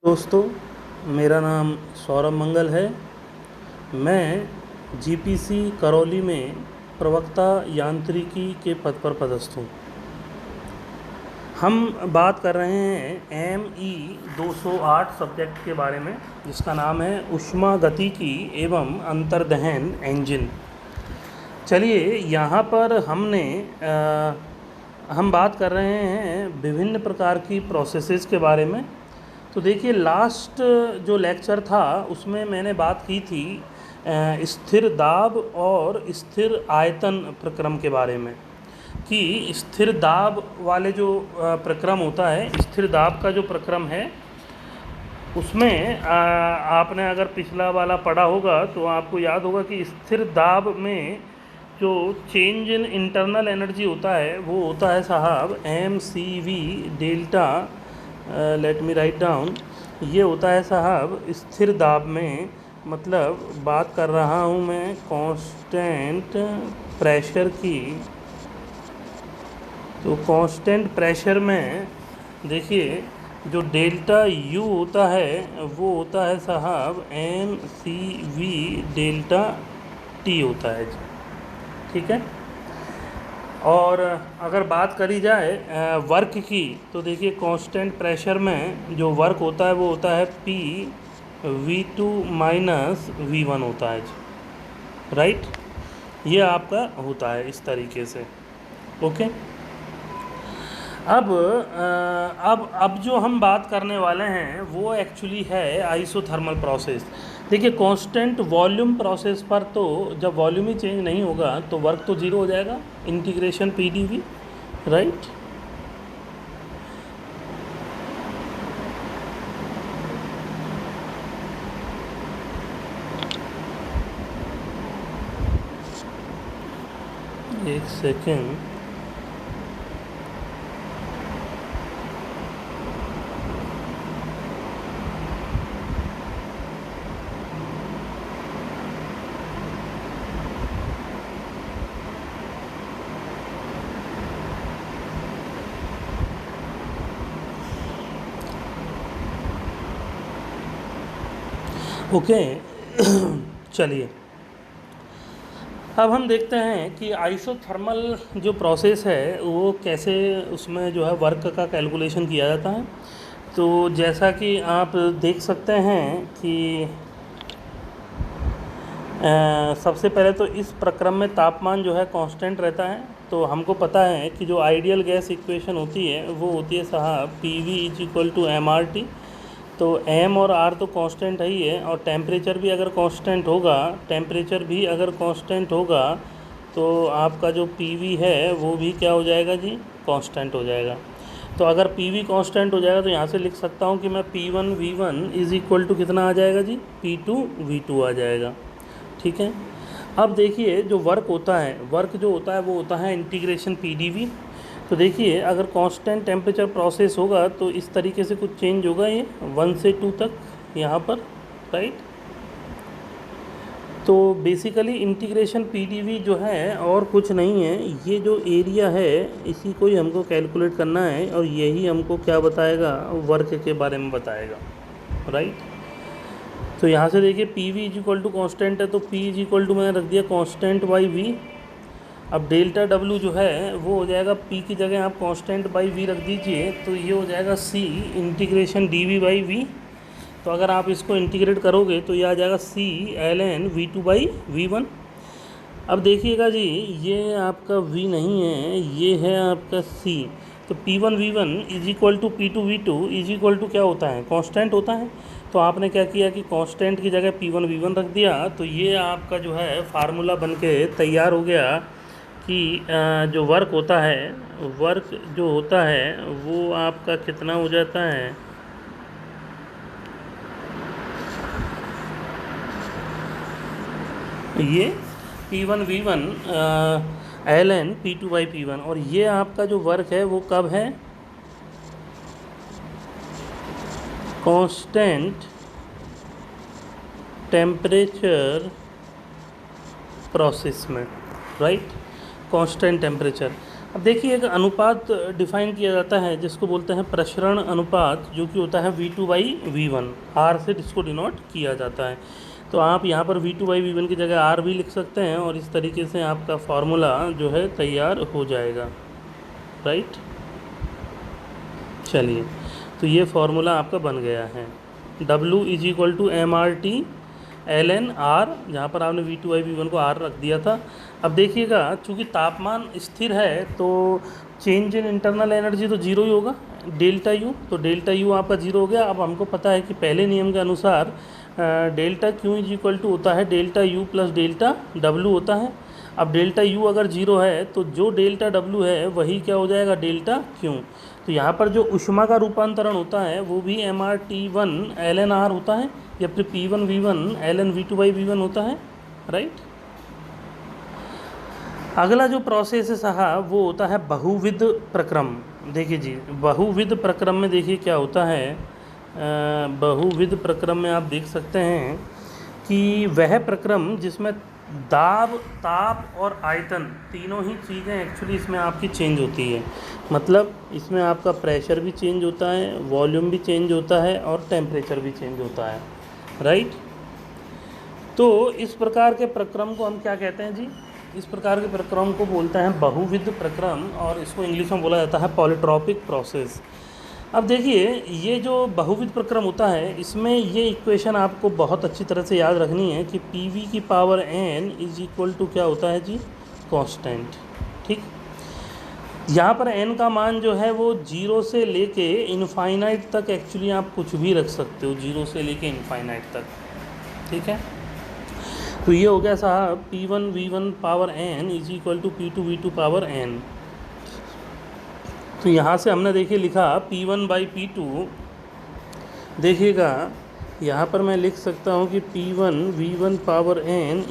दोस्तों, मेरा नाम सौरभ मंगल है। मैं जीपीसी करौली में प्रवक्ता यांत्रिकी के पद पर पदस्थ हूँ। हम बात कर रहे हैं ME 208 सब्जेक्ट के बारे में, जिसका नाम है ऊष्मागतिकी एवं अंतर्दहन इंजन। चलिए, यहाँ पर हम बात कर रहे हैं विभिन्न प्रकार की प्रोसेसेस के बारे में। तो देखिए, लास्ट जो लेक्चर था उसमें मैंने बात की थी स्थिर दाब और स्थिर आयतन प्रक्रम के बारे में, कि स्थिर दाब वाले जो प्रक्रम होता है, स्थिर दाब का जो प्रक्रम है उसमें आपने अगर पिछला वाला पढ़ा होगा तो आपको याद होगा कि स्थिर दाब में जो चेंज इन इंटरनल एनर्जी होता है वो होता है साहब MCV delta. Let me write down. ये होता है साहब स्थिर दाब में, मतलब बात कर रहा हूँ मैं कांस्टेंट प्रेशर की। तो कांस्टेंट प्रेशर में देखिए जो डेल्टा U होता है वो होता है साहब MCV डेल्टा T होता है जी, ठीक है। और अगर बात करी जाए वर्क की, तो देखिए कांस्टेंट प्रेशर में जो वर्क होता है वो होता है PV2 माइनस V1 होता है जी, राइट। ये आपका होता है इस तरीके से, ओके। अब जो हम बात करने वाले हैं वो एक्चुअली है आइसोथर्मल प्रोसेस। देखिए, कांस्टेंट वॉल्यूम प्रोसेस पर तो जब वॉल्यूम ही चेंज नहीं होगा तो वर्क तो ज़ीरो हो जाएगा, इंटीग्रेशन PdV, राइट। एक सेकेंड। ओके चलिए, अब हम देखते हैं कि आइसोथर्मल जो प्रोसेस है वो कैसे उसमें जो है वर्क का कैलकुलेशन किया जाता है। तो जैसा कि आप देख सकते हैं कि सबसे पहले तो इस प्रक्रम में तापमान जो है कांस्टेंट रहता है। तो हमको पता है कि जो आइडियल गैस इक्वेशन होती है वो होती है साहब PV = mRT। तो M और R तो कांस्टेंट है ही है, और टेम्परेचर भी अगर कांस्टेंट होगा तो आपका जो PV है वो भी क्या हो जाएगा जी, कांस्टेंट हो जाएगा। तो अगर PV कांस्टेंट हो जाएगा तो यहाँ से लिख सकता हूँ कि मैं P1V1 = कितना आ जाएगा जी, P2V2 आ जाएगा, ठीक है। अब देखिए, जो वर्क जो होता है वो होता है इंटीग्रेशन PdV। तो देखिए, अगर कांस्टेंट टेम्परेचर प्रोसेस होगा तो इस तरीके से कुछ चेंज होगा, ये 1 से 2 तक यहाँ पर, राइट। तो बेसिकली इंटीग्रेशन PdV जो है और कुछ नहीं है, ये जो एरिया है इसी को ही हमको कैलकुलेट करना है, और यही हमको क्या बताएगा, वर्क के बारे में बताएगा, राइट। तो यहाँ से देखिए PV = कांस्टेंट है, तो P मैंने रख दिया कांस्टेंट बाई V। अब डेल्टा W जो है वो हो जाएगा, P की जगह आप कांस्टेंट बाई V रख दीजिए, तो ये हो जाएगा C इंटीग्रेशन dV/V। तो अगर आप इसको इंटीग्रेट करोगे तो ये आ जाएगा C ln V2/V1। अब देखिएगा जी, ये आपका V नहीं है, ये है आपका C। तो P1V1 = P2V2 क्या होता है, कांस्टेंट होता है। तो आपने क्या किया कि कांस्टेंट की जगह P1V1 रख दिया, तो ये आपका जो है फार्मूला बन के तैयार हो गया कि जो वर्क होता है वो आपका कितना हो जाता है, ये P1V1 ln P2/P1। और ये आपका जो वर्क है वो कब है, कांस्टेंट टेम्परेचर प्रोसेस में, राइट। कांस्टेंट टेम्परेचर अब देखिए, एक अनुपात डिफाइन किया जाता है जिसको बोलते हैं प्रसरण अनुपात, जो कि होता है V2/V1, R से इसको डिनोट किया जाता है। तो आप यहाँ पर V2/V1 की जगह R भी लिख सकते हैं और इस तरीके से आपका फार्मूला जो है तैयार हो जाएगा, राइट। चलिए, तो ये फार्मूला आपका बन गया है। W = mRT ln R, जहाँ पर आपने V2/V1 को R रख दिया था। अब देखिएगा, चूँकि तापमान स्थिर है तो चेंज इन इंटरनल एनर्जी तो जीरो ही होगा, डेल्टा यू। तो डेल्टा यू आपका जीरो हो गया। अब हमको पता है कि पहले नियम के अनुसार डेल्टा क्यू = होता है delta U plus delta W होता है। अब डेल्टा यू अगर जीरो है तो जो डेल्टा डब्लू है वही क्या हो जाएगा, डेल्टा क्यू। तो यहाँ पर जो ऊष्मा का रूपांतरण होता है वो भी mRT1 ln R होता है, या फिर P1V1 ln V2/V1 होता है, राइट। अगला जो प्रोसेस है साहब वो होता है बहुविध प्रक्रम। देखिए जी, बहुविध प्रक्रम में देखिए क्या होता है। बहुविध प्रक्रम में आप देख सकते हैं कि वह प्रक्रम जिसमें दाब, ताप और आयतन तीनों ही चीज़ें एक्चुअली इसमें आपकी चेंज होती है। मतलब इसमें आपका प्रेशर भी चेंज होता है, वॉल्यूम भी चेंज होता है और टेम्परेचर भी चेंज होता है, राइट। तो इस प्रकार के प्रक्रम को हम क्या कहते हैं जी, इस प्रकार के प्रक्रम को बोलते हैं बहुविध प्रक्रम, और इसको इंग्लिश में बोला जाता है पॉलीट्रॉपिक प्रोसेस। अब देखिए, ये जो बहुविध प्रक्रम होता है इसमें ये इक्वेशन आपको बहुत अच्छी तरह से याद रखनी है कि PV⁴ = क्या होता है जी, कांस्टेंट, ठीक। यहाँ पर n का मान जो है वो 0 से लेके इनफाइनाइट तक एक्चुअली आप कुछ भी रख सकते हो, 0 से लेके इनफाइनाइट तक, ठीक है। तो ये हो गया साहब P1V1 पावर n = P2V2 तो यहाँ से हमने देखिए लिखा P1/P2। देखिएगा, यहाँ पर मैं लिख सकता हूँ कि P1V1 पावर n =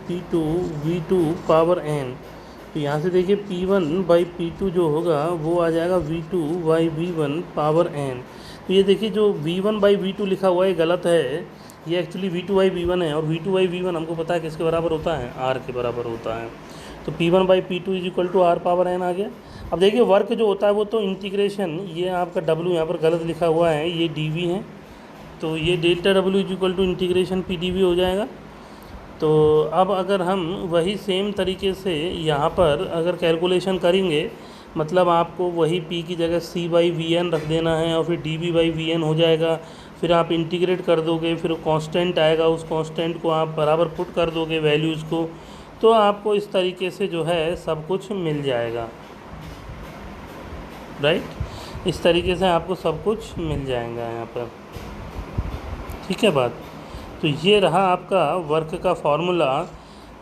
P2V2 तो यहाँ से देखिए P1/P2 जो होगा वो आ जाएगा V2/V1 पावर n। तो ये देखिए जो V1/V2 लिखा हुआ है गलत है, ये एक्चुअली V2/V1 है, और V2/V1 हमको पता है किसके बराबर होता है, R के बराबर होता है। तो P1/P2 = R पावर n आ गया। अब देखिए वर्क जो होता है वो तो इंटीग्रेशन, ये आपका W यहाँ पर गलत लिखा हुआ है, ये dV है, तो ये डेल्टा W = इंटीग्रेशन PdV हो जाएगा। तो अब अगर हम वही सेम तरीके से यहाँ पर अगर कैलकुलेशन करेंगे, मतलब आपको वही P की जगह C/Vn रख देना है और फिर dV/Vn हो जाएगा। फिर आप इंटीग्रेट कर दोगे, फिर कांस्टेंट आएगा, उस कांस्टेंट को आप बराबर पुट कर दोगे वैल्यूज़ को, तो आपको इस तरीके से जो है सब कुछ मिल जाएगा, राइट। इस तरीके से आपको सब कुछ मिल जाएगा यहाँ पर, ठीक है बात। तो ये रहा आपका वर्क का फॉर्मूला,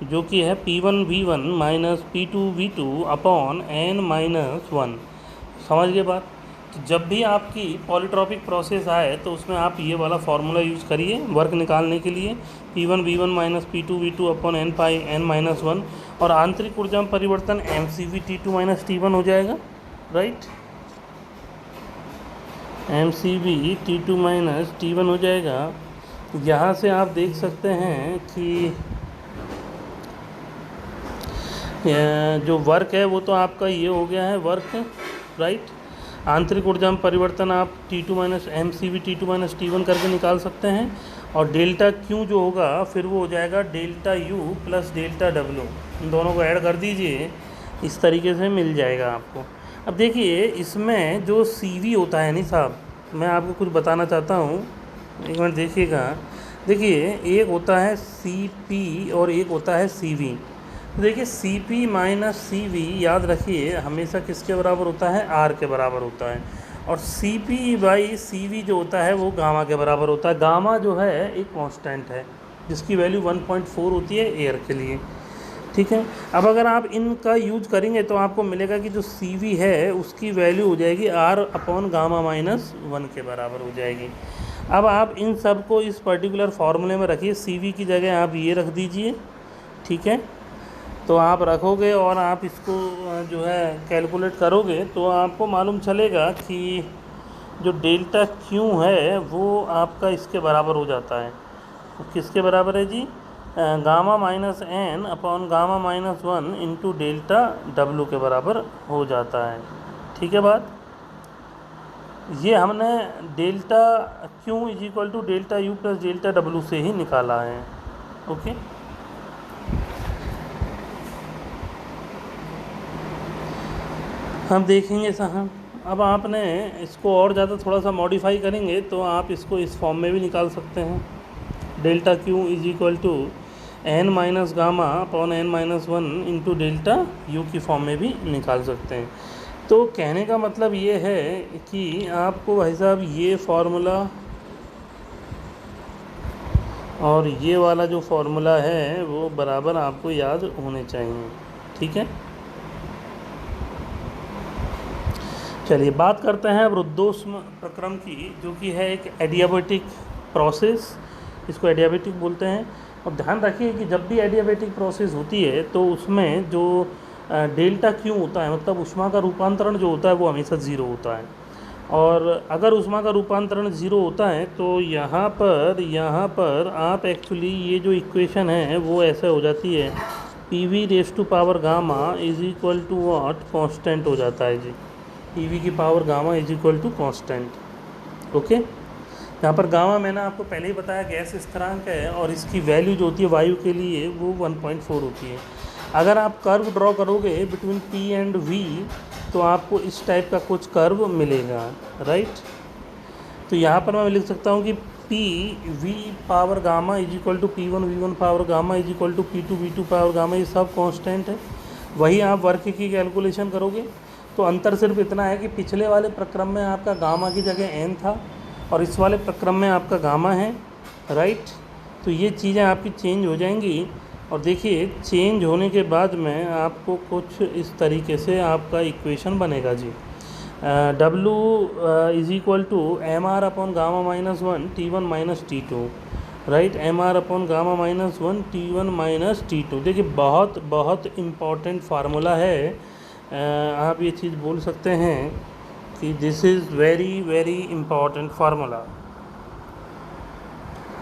जो कि है P1V1 - P2V2 n-1। समझ गए बात। तो जब भी आपकी पॉलीट्रॉपिक प्रोसेस आए तो उसमें आप ये वाला फार्मूला यूज़ करिए वर्क निकालने के लिए, P1V1 - P2V2 n-1, और आंतरिक ऊर्जा में परिवर्तन mCV T2 - T1 हो जाएगा, राइट। mCV T2 - T1 हो जाएगा। यहाँ से आप देख सकते हैं कि जो वर्क है वो तो आपका ये हो गया है वर्क, राइट। आंतरिक ऊर्जा में परिवर्तन आप T2 - mCV T2 - T1 करके निकाल सकते हैं, और डेल्टा क्यू जो होगा फिर वो हो जाएगा delta U plus delta W, इन दोनों को ऐड कर दीजिए, इस तरीके से मिल जाएगा आपको। अब देखिए इसमें जो CV होता है नहीं साहब, मैं आपको कुछ बताना चाहता हूँ, एक मिनट देखिएगा। देखिए एक होता है CP और एक होता है CV। देखिए CP - CV याद रखिए हमेशा किसके बराबर होता है, R के बराबर होता है, और CP/CV जो होता है वो गामा के बराबर होता है। गामा जो है एक कांस्टेंट है जिसकी वैल्यू 1.4 होती है एयर के लिए, ठीक है। अब अगर आप इनका यूज करेंगे तो आपको मिलेगा कि जो CV है उसकी वैल्यू हो जाएगी R/γ-1 के बराबर हो जाएगी। अब आप इन सब को इस पर्टिकुलर फार्मूले में रखिए, CV की जगह आप ये रख दीजिए, ठीक है। तो आप रखोगे और आप इसको जो है कैलकुलेट करोगे तो आपको मालूम चलेगा कि जो डेल्टा क्यू है वो आपका इसके बराबर हो जाता है। तो किसके बराबर है जी, gamma minus N upon gamma minus one into delta W के बराबर हो जाता है। ठीक है बात। ये हमने delta Q is equal to delta U plus delta W से ही निकाला है। ओके, हम देखेंगे साहब, अब आपने इसको और ज़्यादा थोड़ा सा मॉडिफाई करेंगे तो आप इसको इस फॉर्म में भी निकाल सकते हैं। Delta Q is equal to N minus gamma upon N minus one into delta U की फॉर्म में भी निकाल सकते हैं। तो कहने का मतलब ये है कि आपको भाई साहब ये फार्मूला और ये वाला जो फार्मूला है वो बराबर आपको याद होने चाहिए। ठीक है, चलिए बात करते हैं अब रुद्धोष्म प्रक्रम की, जो कि है एक एडियाबेटिक प्रोसेस, इसको एडियाबेटिक बोलते हैं। और ध्यान रखिए कि जब भी एडियाबेटिक प्रोसेस होती है तो उसमें जो डेल्टा क्यू होता है, मतलब ऊष्मा का रूपांतरण जो होता है वो हमेशा ज़ीरो होता है। और अगर ऊष्मा का रूपांतरण ज़ीरो होता है तो यहाँ पर आप एक्चुअली ये जो इक्वेशन है वो ऐसे हो जाती है, P V raise to power gamma is equal to what, constant हो जाता है जी। पी वी की power gamma is equal to constant. Okay, यहाँ पर गामा मैंने आपको पहले ही बताया गैस स्थिरांक है और इसकी वैल्यू जो होती है वायु के लिए वो 1.4 होती है। अगर आप कर्व ड्रॉ करोगे बिटवीन पी एंड वी तो आपको इस टाइप का कुछ कर्व मिलेगा, राइट। तो यहाँ पर मैं लिख सकता हूँ कि P V power gamma is equal to P one V one power gamma is equal to P two V two power gamma, ये सब कांस्टेंट है। वही आप वर्क की कैलकुलेशन करोगे तो अंतर सिर्फ इतना है कि पिछले वाले प्रक्रम में आपका गामा की जगह एन था और इस वाले प्रक्रम में आपका गामा है, राइट। तो ये चीज़ें आपकी चेंज हो जाएंगी। और देखिए चेंज होने के बाद में आपको कुछ इस तरीके से आपका इक्वेशन बनेगा जी। W is equal to M R upon gamma minus one T one minus T two, right. M R upon gamma minus one T one minus T two. देखिए बहुत बहुत इम्पॉर्टेंट फार्मूला है। आप ये चीज़ बोल सकते हैं कि this is very very important formula.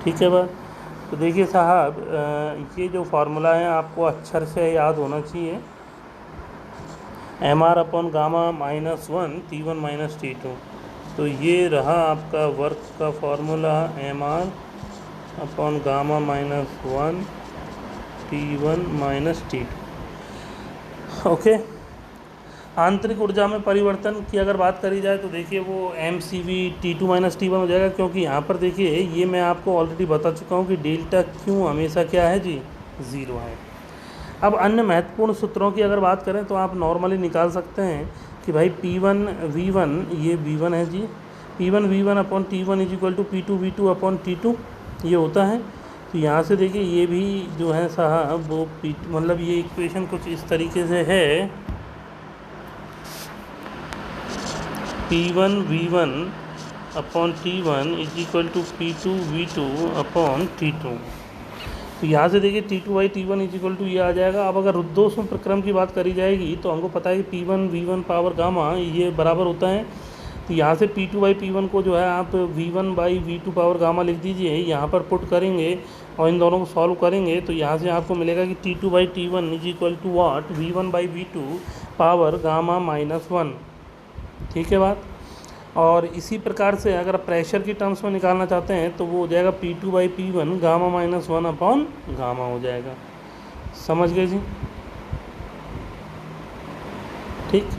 ठीक है बात। तो देखिए साहब, ये जो फार्मूला है आपको अक्षर से याद होना चाहिए, M R upon gamma minus one T one minus T two. तो ये रहा आपका वर्क का formula, M R upon gamma minus one T one minus T two. Okay, आंतरिक ऊर्जा में परिवर्तन की अगर बात करी जाए तो देखिए वो M C V T two minus T one हो जाएगा, क्योंकि यहाँ पर देखिए ये मैं आपको ऑलरेडी बता चुका हूँ कि डेल्टा क्यू हमेशा क्या है जी, ज़ीरो है। अब अन्य महत्वपूर्ण सूत्रों की अगर बात करें तो आप नॉर्मली निकाल सकते हैं कि भाई पी वन वी वन, ये वी वन है जी, P one V one upon T one is equal to P two V two upon T two, ये होता है। तो यहाँ से देखिए ये भी जो है साहब वो पी, मतलब ये इक्वेशन कुछ इस तरीके से है, P one V one upon T one is equal to P two V two upon T two. तो यहाँ से देखिए T two by T one is equal to ये आ जाएगा। अब अगर रुद्धोष्म प्रक्रम की बात करी जाएगी तो हमको पता है कि P one V one power gamma ये बराबर होता है। तो यहाँ से P two by P one को जो है आप V one by V two power gamma लिख दीजिए, यहाँ पर पुट करेंगे और इन दोनों को सॉल्व करेंगे तो यहाँ से आपको मिलेगा कि T two by T one is equal to what, V one by V two power gamma minus one. ठीक है बात। और इसी प्रकार से अगर प्रेशर की टर्म्स में निकालना चाहते हैं तो वो हो जाएगा P two by P one gamma minus one upon gamma हो जाएगा। समझ गए जी। ठीक,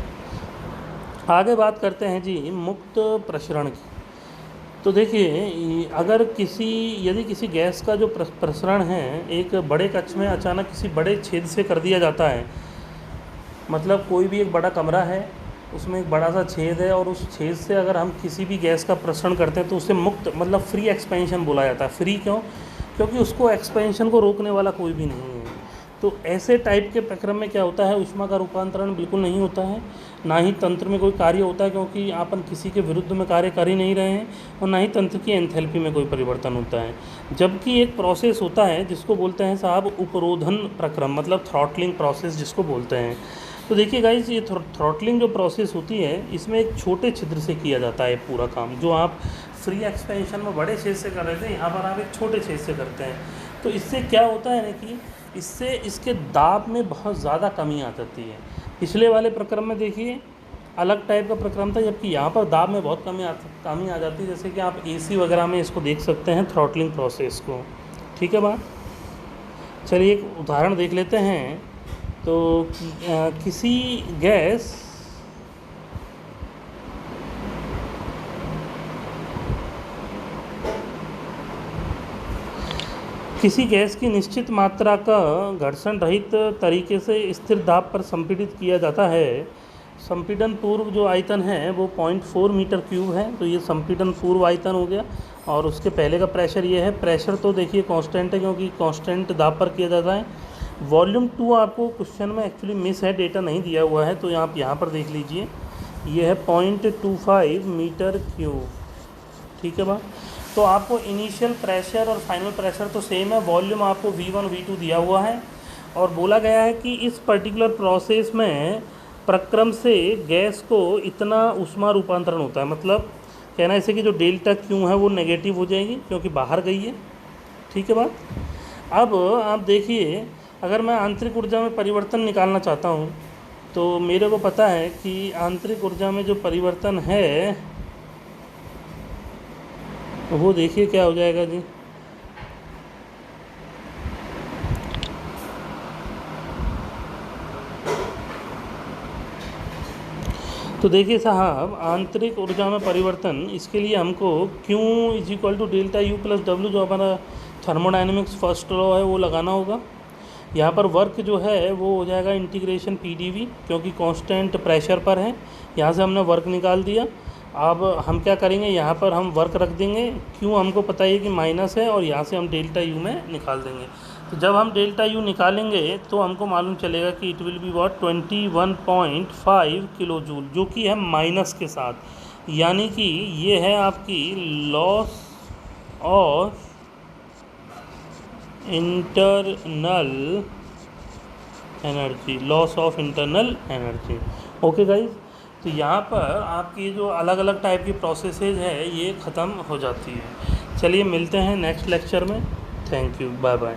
आगे बात करते हैं जी मुक्त प्रसरण की। तो देखिए अगर यदि किसी गैस का जो प्रसरण है एक बड़े कक्ष में अचानक किसी बड़े छेद से कर दिया जाता है, मतलब कोई भी एक बड़ा कमरा है उसमें एक बड़ा सा छेद है और उस छेद से अगर हम किसी भी गैस का प्रसरण करते हैं तो उसे मुक्त मतलब फ्री एक्सपेंशन बोला जाता है। फ्री क्यों? क्योंकि उसको एक्सपेंशन को रोकने वाला कोई भी नहीं है। तो ऐसे टाइप के प्रक्रम में क्या होता है, ऊष्मा का रूपांतरण बिल्कुल नहीं होता है, ना ही तंत्र में कोई कार्य होता है, क्योंकि अपन किसी के विरुद्ध में कार्य कर ही नहीं रहे हैं, और ना ही तंत्र की एंथैल्पी में कोई परिवर्तन होता है। जबकि एक प्रोसेस होता है जिसको बोलते हैं साहब उपरोधन प्रक्रम, मतलब थ्रॉटलिंग प्रोसेस जिसको बोलते हैं। तो देखिए गाइस, ये थ्रॉटलिंग जो प्रोसेस होती है इसमें एक छोटे छिद्र से किया जाता है पूरा काम। जो आप फ्री एक्सपेंशन में बड़े छेद से कर रहे थे, यहाँ पर आप एक छोटे छेद से करते हैं। तो इससे क्या होता है ना कि इससे इसके दाब में बहुत ज़्यादा कमी आ जाती है। पिछले वाले प्रक्रम में देखिए अलग टाइप का प्रक्रम था, जबकि यहाँ पर दाब में बहुत कमी आ जाती है। जैसे कि आप एसी वगैरह में इसको देख सकते हैं थ्रॉटलिंग प्रोसेस को। ठीक है बात। चलिए एक उदाहरण देख लेते हैं। तो किसी गैस की निश्चित मात्रा का घर्षण रहित तरीके से स्थिर दाब पर संपीड़ित किया जाता है। संपीड़न पूर्व जो आयतन है वो 0.4 मीटर क्यूब है। तो ये संपीड़न पूर्व आयतन हो गया। और उसके पहले का प्रेशर ये है। प्रेशर तो देखिए कांस्टेंट है, क्योंकि कांस्टेंट दाब पर किया जाता है। वॉल्यूम 2 आपको क्वेश्चन में एक्चुअली मिस है, डेटा नहीं दिया हुआ है, तो आप यहाँ पर देख लीजिए। ये है 0.25 मीटर क्यूब। ठीक है बात। तो आपको इनिशियल प्रेशर और फाइनल प्रेशर तो सेम है। वॉल्यूम आपको V1 V2 दिया हुआ है। और बोला गया है कि इस पर्टिकुलर प्रोसेस में प्रक्रम से गैस को इतना ऊष्मा रूपांतरण होता है। मतलब कहना ऐसे कि जो डेल्टा क्यू है वो नेगेटिव हो जाएगी, क्योंकि बाहर गई है। ठीक है बात। अब आप देखिए, अगर मैं आंतरिक ऊर्जा में परिवर्तन निकालना चाहता हूँ, तो मेरे को पता है कि आंतरिक ऊर्जा में जो परिवर्तन है वो देखिए क्या हो जाएगा जी। तो देखिए साहब, आंतरिक ऊर्जा में परिवर्तन, इसके लिए हमको Q = डेल्टा U + W, जो हमारा थर्मोडाइनमिक्स फर्स्ट लॉ है, वो लगाना होगा। यहाँ पर वर्क जो है वो हो जाएगा इंटीग्रेशन PdV, क्योंकि कांस्टेंट प्रेशर पर है। यहाँ से हमने वर्क निकाल दिया। अब हम क्या करेंगे, यहाँ पर हम वर्क रख देंगे। क्यों हमको पता है कि माइनस है, और यहाँ से हम डेल्टा U में निकाल देंगे। तो जब हम डेल्टा U निकालेंगे तो हमको मालूम चलेगा कि it will be what 21.5 kilo joule, जो कि है माइनस के साथ। यानी कि ये है आपकी loss of internal energy. Okay guys. तो यहाँ पर आपकी जो अलग अलग टाइप की प्रोसेसेज है ये ख़त्म हो जाती है। चलिए मिलते हैं नेक्स्ट लेक्चर में। Thank you, bye bye.